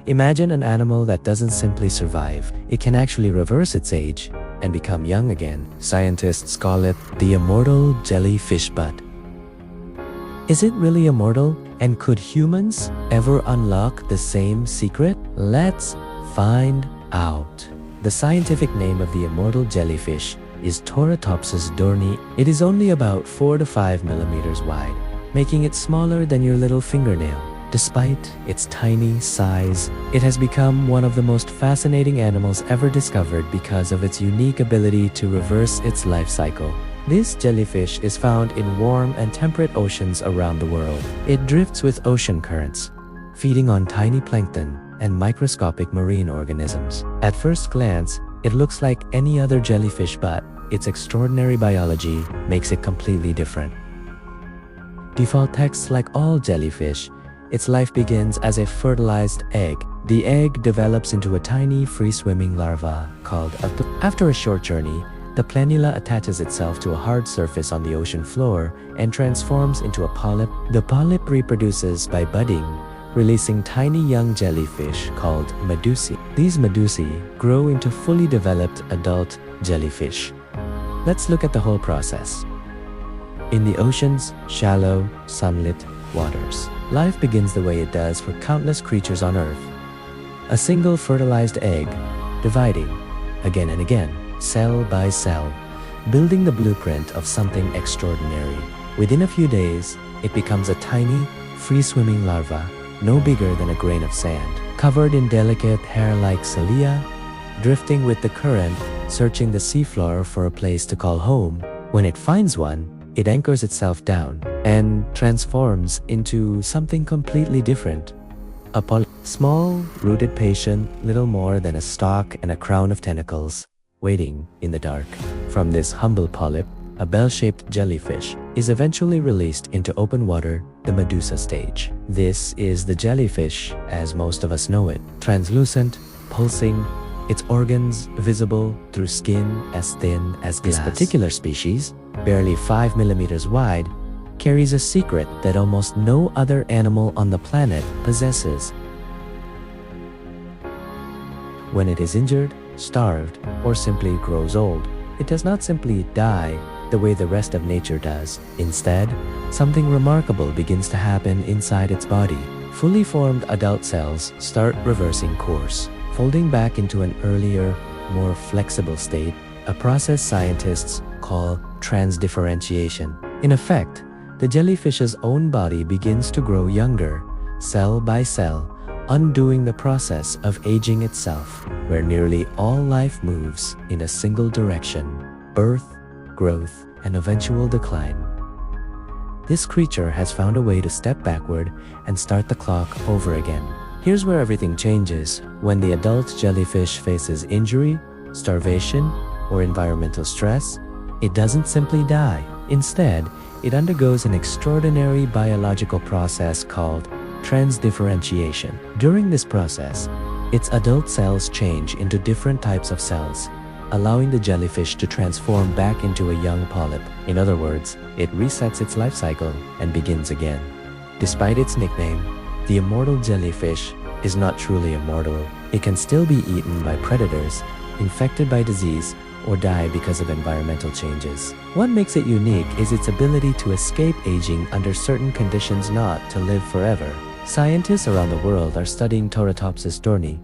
Imagine an animal that doesn't simply survive, it can actually reverse its age and become young again. Scientists call it the immortal jellyfish bud. Is it really immortal? And could humans ever unlock the same secret? Let's find out. The scientific name of the immortal jellyfish is Turritopsis dohrnii. It is only about 4 to 5 millimeters wide, making it smaller than your little fingernail. Despite its tiny size, it has become one of the most fascinating animals ever discovered because of its unique ability to reverse its life cycle. This jellyfish is found in warm and temperate oceans around the world. It drifts with ocean currents, feeding on tiny plankton and microscopic marine organisms. At first glance, it looks like any other jellyfish, but its extraordinary biology makes it completely different. Default text: like all jellyfish, its life begins as a fertilized egg. The egg develops into a tiny, free-swimming larva called a After a short journey, the planula attaches itself to a hard surface on the ocean floor and transforms into a polyp. The polyp reproduces by budding, releasing tiny young jellyfish called medusae. These medusae grow into fully developed adult jellyfish. Let's look at the whole process. In the ocean's shallow, sunlit waters, life begins the way it does for countless creatures on Earth. A single fertilized egg, dividing again and again, cell by cell, building the blueprint of something extraordinary. Within a few days, it becomes a tiny, free-swimming larva, no bigger than a grain of sand, covered in delicate hair-like cilia, drifting with the current, searching the seafloor for a place to call home. When it finds one, it anchors itself down and transforms into something completely different. A polyp, small, rooted patient, little more than a stalk and a crown of tentacles, waiting in the dark. From this humble polyp, a bell-shaped jellyfish is eventually released into open water, the Medusa stage. This is the jellyfish as most of us know it. Translucent, pulsing, its organs visible through skin as thin as glass. This particular species, barely 5 millimeters wide, carries a secret that almost no other animal on the planet possesses. When it is injured, starved, or simply grows old, it does not simply die the way the rest of nature does. Instead, something remarkable begins to happen inside its body. Fully formed adult cells start reversing course, folding back into an earlier, more flexible state, a process scientists call transdifferentiation. In effect, the jellyfish's own body begins to grow younger, cell by cell, undoing the process of aging itself, where nearly all life moves in a single direction: birth, growth, and eventual decline. This creature has found a way to step backward and start the clock over again. Here's where everything changes. When the adult jellyfish faces injury, starvation, or environmental stress, it doesn't simply die. Instead, it undergoes an extraordinary biological process called transdifferentiation. During this process, its adult cells change into different types of cells, allowing the jellyfish to transform back into a young polyp. In other words, it resets its life cycle and begins again. Despite its nickname, the immortal jellyfish is not truly immortal. It can still be eaten by predators, infected by disease, or die because of environmental changes. What makes it unique is its ability to escape aging under certain conditions, not to live forever. Scientists around the world are studying Turritopsis dohrnii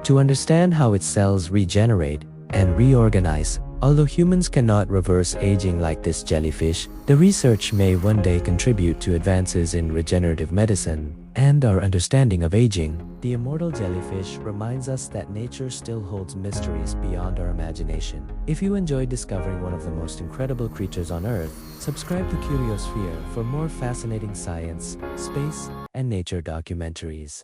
to understand how its cells regenerate and reorganize. Although humans cannot reverse aging like this jellyfish, the research may one day contribute to advances in regenerative medicine and our understanding of aging. The immortal jellyfish reminds us that nature still holds mysteries beyond our imagination. If you enjoyed discovering one of the most incredible creatures on Earth, subscribe to Curio for more fascinating science, space, and nature documentaries.